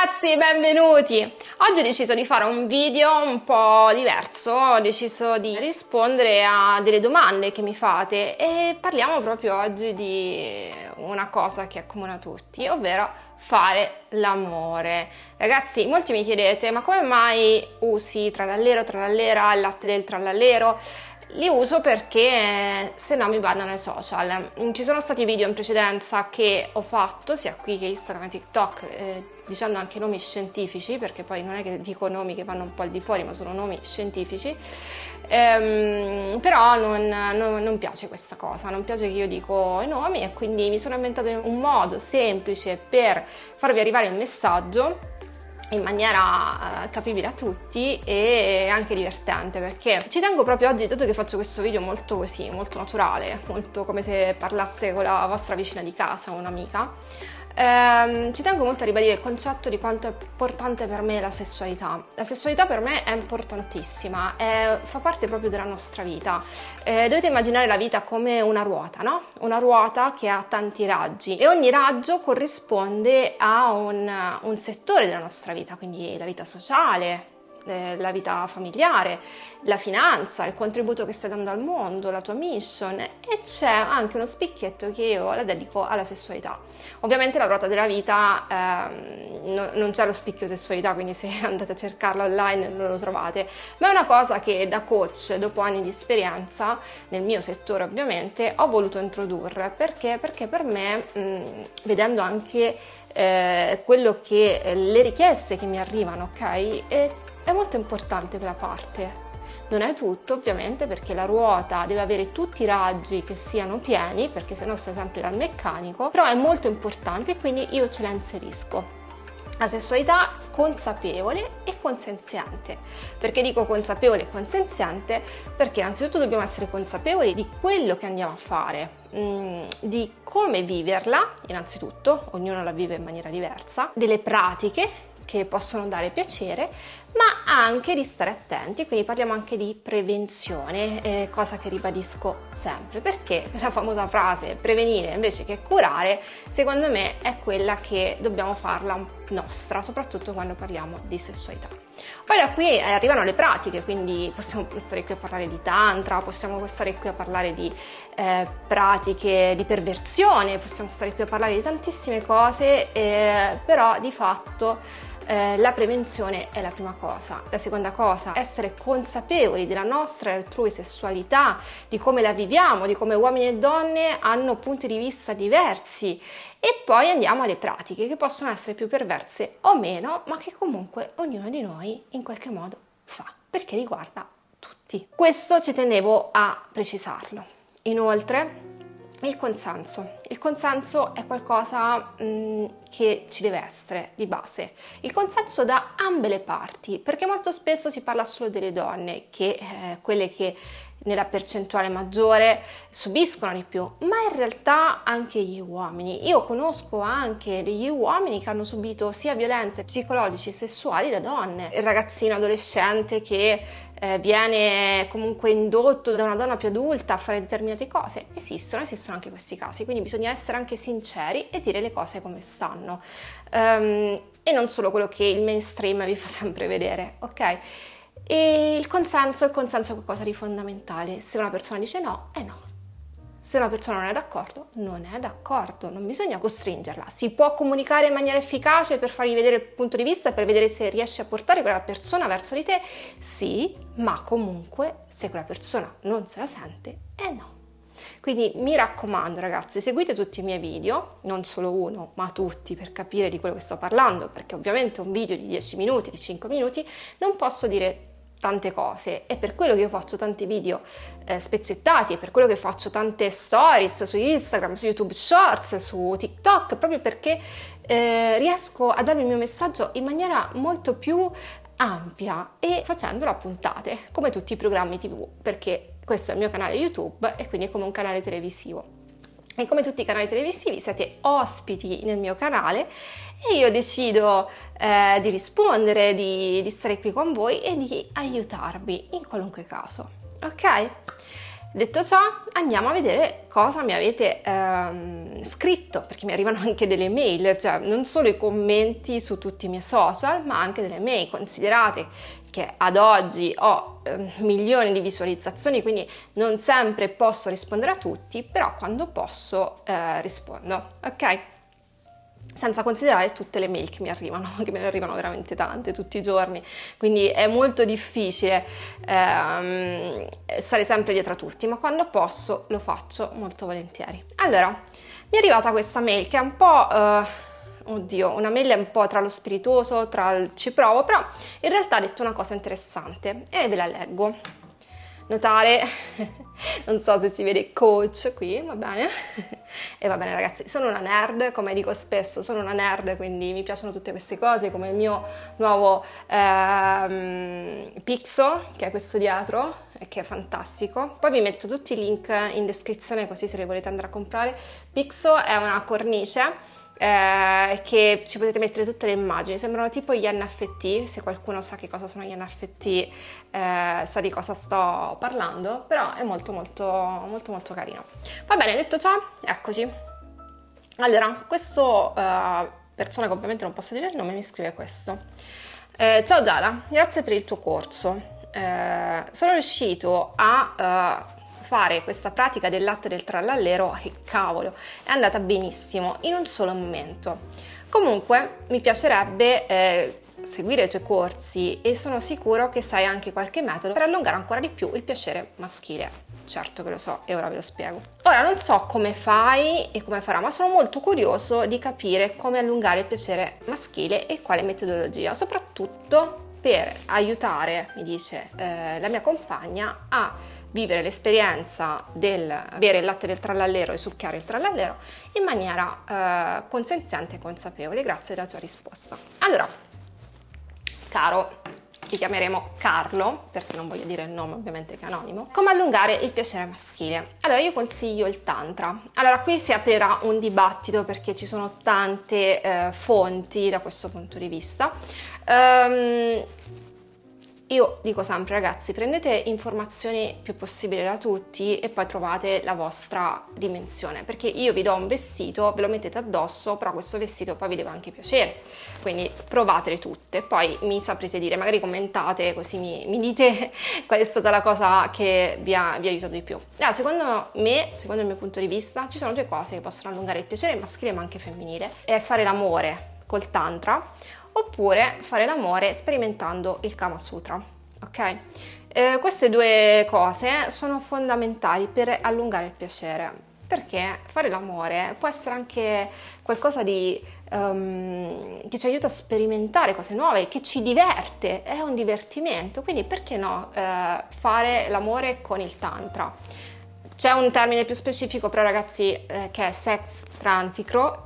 ragazzi, benvenuti! Oggi ho deciso di fare un video un po' diverso, ho deciso di rispondere a delle domande che mi fate e parliamo proprio oggi di una cosa che accomuna tutti, ovvero fare l'amore. Ragazzi, molti mi chiedete, ma come mai usi trallallero, trallallera, il latte del trallallero? Li uso perché se no mi bannano i social. Ci sono stati video in precedenza che ho fatto, sia qui che Instagram e TikTok, dicendo anche nomi scientifici, perché poi non è che dico nomi che vanno un po' al di fuori, ma sono nomi scientifici. Però non piace questa cosa, non piace che io dico i nomi e quindi mi sono inventato un modo semplice per farvi arrivare il messaggio in maniera capibile a tutti e anche divertente, perché ci tengo proprio oggi, dato che faccio questo video molto così, molto naturale, molto come se parlaste con la vostra vicina di casa, un'amica, ci tengo molto a ribadire il concetto di quanto è importante per me la sessualità. La sessualità per me è importantissima, fa parte proprio della nostra vita. Dovete immaginare la vita come una ruota, no? Una ruota che ha tanti raggi e ogni raggio corrisponde a un settore della nostra vita, quindi la vita sociale, la vita familiare, la finanza, il contributo che stai dando al mondo, la tua mission, e c'è anche uno spicchietto che io la dedico alla sessualità. Ovviamente la ruota della vita non c'è lo spicchio sessualità, quindi se andate a cercarlo online non lo trovate, ma è una cosa che da coach, dopo anni di esperienza nel mio settore ovviamente, ho voluto introdurre. Perché per me, vedendo anche quello che le richieste che mi arrivano, ok, è molto importante quella parte. Non è tutto ovviamente, perché la ruota deve avere tutti i raggi che siano pieni, perché sennò stai sempre dal meccanico, però è molto importante e quindi io ce la inserisco. La sessualità consapevole e consenziente. Perché dico consapevole e consenziente? Perché innanzitutto dobbiamo essere consapevoli di quello che andiamo a fare, di come viverla, innanzitutto, ognuno la vive in maniera diversa, delle pratiche che possono dare piacere, ma anche di stare attenti, quindi parliamo anche di prevenzione, cosa che ribadisco sempre, perché la famosa frase prevenire invece che curare, secondo me è quella che dobbiamo farla nostra, soprattutto quando parliamo di sessualità. Poi da qui arrivano le pratiche, quindi possiamo stare qui a parlare di tantra, possiamo stare qui a parlare di pratiche di perversione, possiamo stare qui a parlare di tantissime cose, però di fatto la prevenzione è la prima cosa. La seconda cosa, essere consapevoli della nostra e altrui sessualità, di come la viviamo, di come uomini e donne hanno punti di vista diversi, e poi andiamo alle pratiche che possono essere più perverse o meno, ma che comunque ognuno di noi in qualche modo fa, perché riguarda tutti. Questo ci tenevo a precisarlo. Inoltre, il consenso. Il consenso è qualcosa che ci deve essere di base. Il consenso da ambe le parti, perché molto spesso si parla solo delle donne, che quelle che nella percentuale maggiore subiscono di più, ma in realtà anche gli uomini. Io conosco anche degli uomini che hanno subito sia violenze psicologiche e sessuali da donne. Il ragazzino adolescente che viene comunque indotto da una donna più adulta a fare determinate cose. Esistono anche questi casi, quindi bisogna essere anche sinceri e dire le cose come stanno, e non solo quello che il mainstream vi fa sempre vedere, ok? E il consenso è qualcosa di fondamentale. Se una persona dice no, è no. Se una persona non è d'accordo, non è d'accordo, non bisogna costringerla. Si può comunicare in maniera efficace per fargli vedere il punto di vista, per vedere se riesci a portare quella persona verso di te? Sì, ma comunque se quella persona non se la sente, è no. Quindi mi raccomando ragazzi, seguite tutti i miei video, non solo uno, ma tutti, per capire di quello che sto parlando, perché ovviamente un video di 10 minuti, di 5 minuti, non posso dire tante cose, e per quello che io faccio tanti video spezzettati, e per quello che faccio tante stories su Instagram, su YouTube Shorts, su TikTok, proprio perché riesco a darvi il mio messaggio in maniera molto più ampia e facendolo a puntate, come tutti i programmi TV, perché questo è il mio canale YouTube e quindi è come un canale televisivo. E come tutti i canali televisivi siete ospiti nel mio canale e io decido di rispondere, di stare qui con voi e di aiutarvi in qualunque caso, ok? Detto ciò, andiamo a vedere cosa mi avete scritto, perché mi arrivano anche delle mail, cioè non solo i commenti su tutti i miei social, ma anche delle mail. Considerate che ad oggi ho milioni di visualizzazioni, quindi non sempre posso rispondere a tutti, però quando posso rispondo, ok? Senza considerare tutte le mail che mi arrivano, che me ne arrivano veramente tante tutti i giorni, quindi è molto difficile stare sempre dietro a tutti, ma quando posso lo faccio molto volentieri. Allora, mi è arrivata questa mail che è un po', oddio, una mail è un po' tra lo spiritoso, tra il ci provo, però in realtà ha detto una cosa interessante e ve la leggo. Notare, non so se si vede coach qui, va bene? E va bene ragazzi, sono una nerd, come dico spesso, sono una nerd, quindi mi piacciono tutte queste cose, come il mio nuovo Pixo, che è questo dietro, che è fantastico. Poi vi metto tutti i link in descrizione, così se li volete andare a comprare. Pixo è una cornice che ci potete mettere tutte le immagini, sembrano tipo gli NFT, se qualcuno sa che cosa sono gli NFT sa di cosa sto parlando, però è molto carino. Va bene, detto ciò, eccoci. Allora, questo persona che ovviamente non posso dire il nome mi scrive questo. Ciao Giada, grazie per il tuo corso. Sono riuscito a fare questa pratica del latte del trallallero e cavolo, è andata benissimo in un solo momento. Comunque mi piacerebbe seguire i tuoi corsi e sono sicuro che sai anche qualche metodo per allungare ancora di più il piacere maschile. Certo che lo so e ora ve lo spiego. Ora non so come fai e come farà, ma sono molto curioso di capire come allungare il piacere maschile e quale metodologia, soprattutto per aiutare, mi dice la mia compagna, a vivere l'esperienza del bere il latte del trallallero e succhiare il trallallero in maniera consenziente e consapevole. Grazie della tua risposta. Allora, caro, ti chiameremo Carlo, perché non voglio dire il nome ovviamente che è anonimo, come allungare il piacere maschile. Allora io consiglio il tantra. Allora qui si aprirà un dibattito perché ci sono tante fonti da questo punto di vista. Io dico sempre ragazzi, prendete informazioni più possibile da tutti e poi trovate la vostra dimensione, perché io vi do un vestito, ve lo mettete addosso, però questo vestito poi vi deve anche piacere, quindi provatele tutte, poi mi saprete dire, magari commentate così mi dite qual è stata la cosa che vi ha aiutato di più. Allora, secondo me, secondo il mio punto di vista, ci sono due cose che possono allungare il piacere maschile ma anche femminile, è fare l'amore col tantra, oppure fare l'amore sperimentando il Kama Sutra, ok? Queste due cose sono fondamentali per allungare il piacere, perché fare l'amore può essere anche qualcosa di che ci aiuta a sperimentare cose nuove, che ci diverte, è un divertimento, quindi perché no fare l'amore con il tantra? C'è un termine più specifico però ragazzi che è sex tantrico,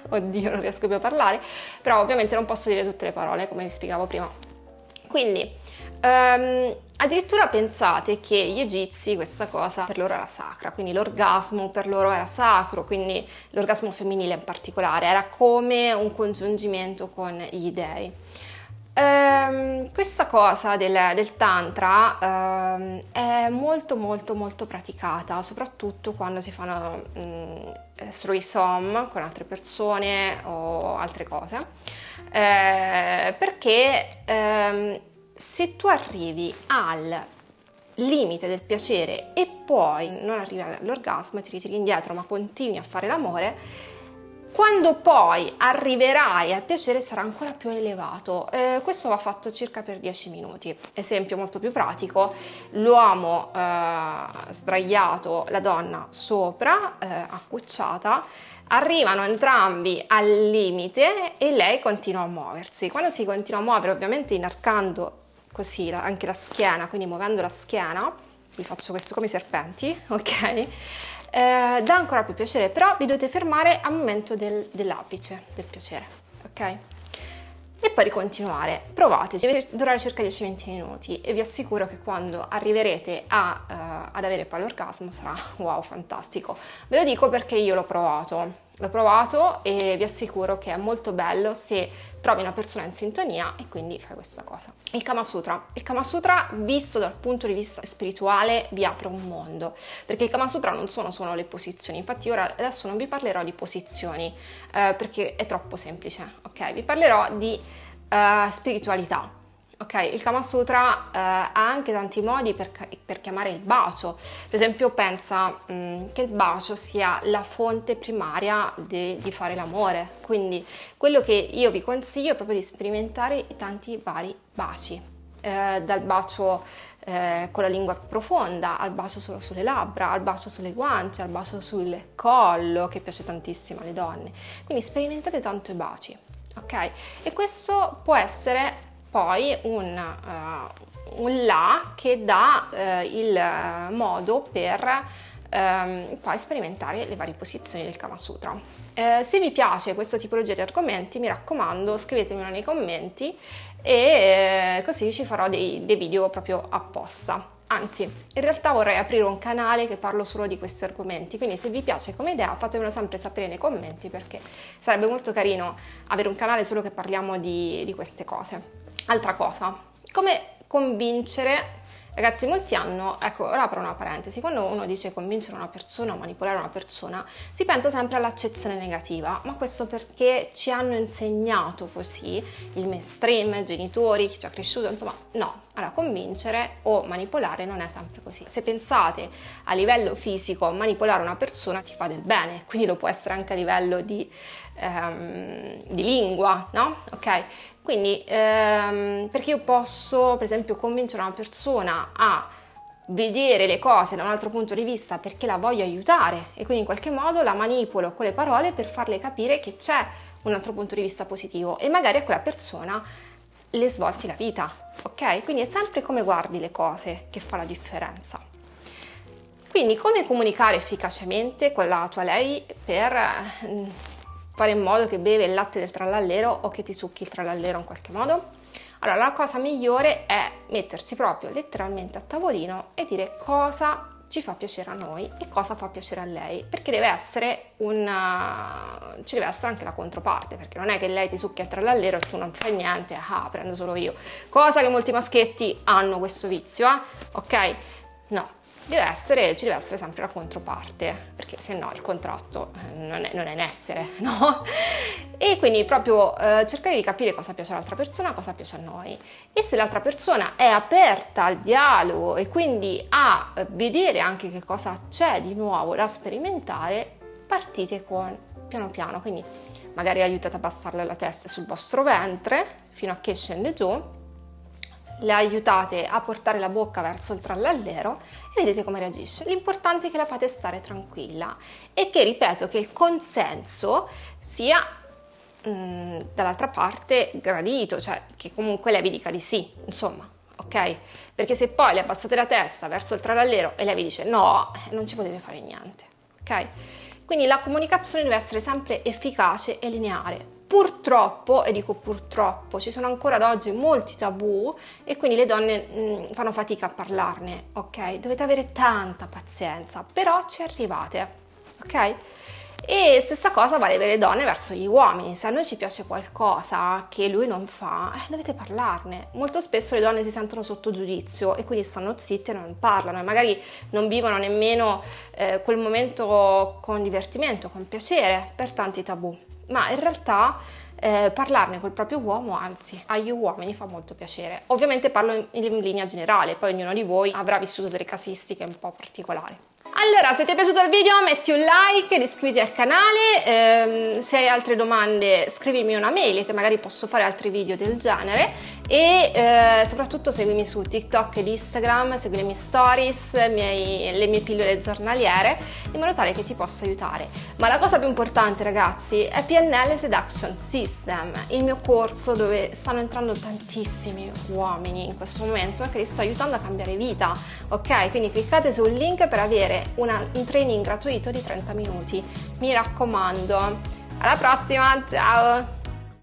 oddio non riesco più a parlare, però ovviamente non posso dire tutte le parole come vi spiegavo prima. Quindi addirittura pensate che gli egizi questa cosa per loro era sacra, quindi l'orgasmo per loro era sacro, quindi l'orgasmo femminile in particolare era come un congiungimento con gli dei. Questa cosa del tantra è molto praticata, soprattutto quando si fanno threesome con altre persone o altre cose, perché se tu arrivi al limite del piacere e poi non arrivi all'orgasmo e ti ritiri indietro ma continui a fare l'amore, quando poi arriverai al piacere sarà ancora più elevato. Questo va fatto circa per 10 minuti. Esempio molto più pratico, l'uomo sdraiato, la donna sopra, accucciata, arrivano entrambi al limite e lei continua a muoversi. Quando si continua a muovere, ovviamente inarcando così anche la schiena, quindi muovendo la schiena, vi faccio questo come i serpenti, ok? Dà ancora più piacere, però vi dovete fermare al momento dell'apice del piacere, ok? E poi ricontinuare, provate, deve durare circa 10-20 minuti e vi assicuro che quando arriverete ad avere poi l'orgasmo sarà wow, fantastico. Ve lo dico perché io l'ho provato, L'ho provato e vi assicuro che è molto bello se trovi una persona in sintonia e quindi fai questa cosa. Il Kama Sutra. Il Kama Sutra, visto dal punto di vista spirituale, vi apre un mondo, perché il Kama Sutra non sono solo le posizioni. Infatti ora adesso non vi parlerò di posizioni perché è troppo semplice, ok? Vi parlerò di spiritualità. Ok, il Kama Sutra ha anche tanti modi per chiamare il bacio. Per esempio pensa che il bacio sia la fonte primaria di fare l'amore, quindi quello che io vi consiglio è proprio di sperimentare i tanti vari baci, dal bacio con la lingua più profonda, al bacio solo sulle labbra, al bacio sulle guance, al bacio sul collo, che piace tantissimo alle donne. Quindi sperimentate tanto i baci, ok? E questo può essere poi un là che dà il modo per poi sperimentare le varie posizioni del Kama Sutra. Se vi piace questa tipologia di argomenti, mi raccomando, scrivetemelo nei commenti e così ci farò dei video proprio apposta. Anzi, in realtà vorrei aprire un canale che parlo solo di questi argomenti, quindi se vi piace come idea fatemelo sempre sapere nei commenti, perché sarebbe molto carino avere un canale solo che parliamo di queste cose. Altra cosa, come convincere. Ragazzi, molti hanno, ecco, ora apro una parentesi, quando uno dice convincere una persona o manipolare una persona, si pensa sempre all'accezione negativa, ma questo perché ci hanno insegnato così, il mainstream, i genitori, chi ci ha cresciuto, insomma, no. Allora, convincere o manipolare non è sempre così. Se pensate a livello fisico, manipolare una persona ti fa del bene, quindi lo può essere anche a livello di lingua, no? Ok? Quindi, perché io posso, per esempio, convincere una persona a vedere le cose da un altro punto di vista perché la voglio aiutare e quindi in qualche modo la manipolo con le parole per farle capire che c'è un altro punto di vista positivo e magari a quella persona le svolti la vita, ok? Quindi è sempre come guardi le cose che fa la differenza. Quindi come comunicare efficacemente con la tua lei per fare in modo che beve il latte del trallallero o che ti succhi il trallallero in qualche modo? Allora, la cosa migliore è mettersi proprio letteralmente a tavolino e dire cosa ci fa piacere a noi e cosa fa piacere a lei, perché deve essere ci deve essere anche la controparte, perché non è che lei ti succhia il trallallero e tu non fai niente, prendo solo io, cosa che molti maschietti hanno questo vizio, ok? No. Ci deve essere sempre la controparte, perché se no il contratto non è in essere, no? E quindi proprio cercare di capire cosa piace all'altra persona, cosa piace a noi. E se l'altra persona è aperta al dialogo e quindi a vedere anche che cosa c'è di nuovo da sperimentare, partite con piano piano, quindi magari aiutate a abbassarle la testa sul vostro ventre fino a che scende giù, le aiutate a portare la bocca verso il trallallero e vedete come reagisce. L'importante è che la fate stare tranquilla e che, ripeto, che il consenso sia dall'altra parte gradito, cioè che comunque lei vi dica di sì, insomma, ok? Perché se poi le abbassate la testa verso il trallallero e lei vi dice no, non ci potete fare niente, ok? Quindi la comunicazione deve essere sempre efficace e lineare. Purtroppo, e dico purtroppo, ci sono ancora ad oggi molti tabù e quindi le donne fanno fatica a parlarne, ok? Dovete avere tanta pazienza, però ci arrivate, ok? E stessa cosa vale per le donne verso gli uomini. Se a noi ci piace qualcosa che lui non fa, dovete parlarne. Molto spesso le donne si sentono sotto giudizio e quindi stanno zitte e non parlano e magari non vivono nemmeno quel momento con divertimento, con piacere, per tanti tabù. Ma in realtà parlarne col proprio uomo, anzi, agli uomini fa molto piacere. Ovviamente parlo in linea generale, poi ognuno di voi avrà vissuto delle casistiche un po' particolari. Allora, se ti è piaciuto il video metti un like ed iscriviti al canale, se hai altre domande scrivimi una mail che magari posso fare altri video del genere e soprattutto seguimi su TikTok ed Instagram, segui le mie stories, le mie pillole giornaliere in modo tale che ti possa aiutare. Ma la cosa più importante, ragazzi, è PNL Seduction System, il mio corso dove stanno entrando tantissimi uomini in questo momento e che li sto aiutando a cambiare vita, ok? Quindi cliccate sul link per avere un training gratuito di 30 minuti. Mi raccomando. Alla prossima, ciao!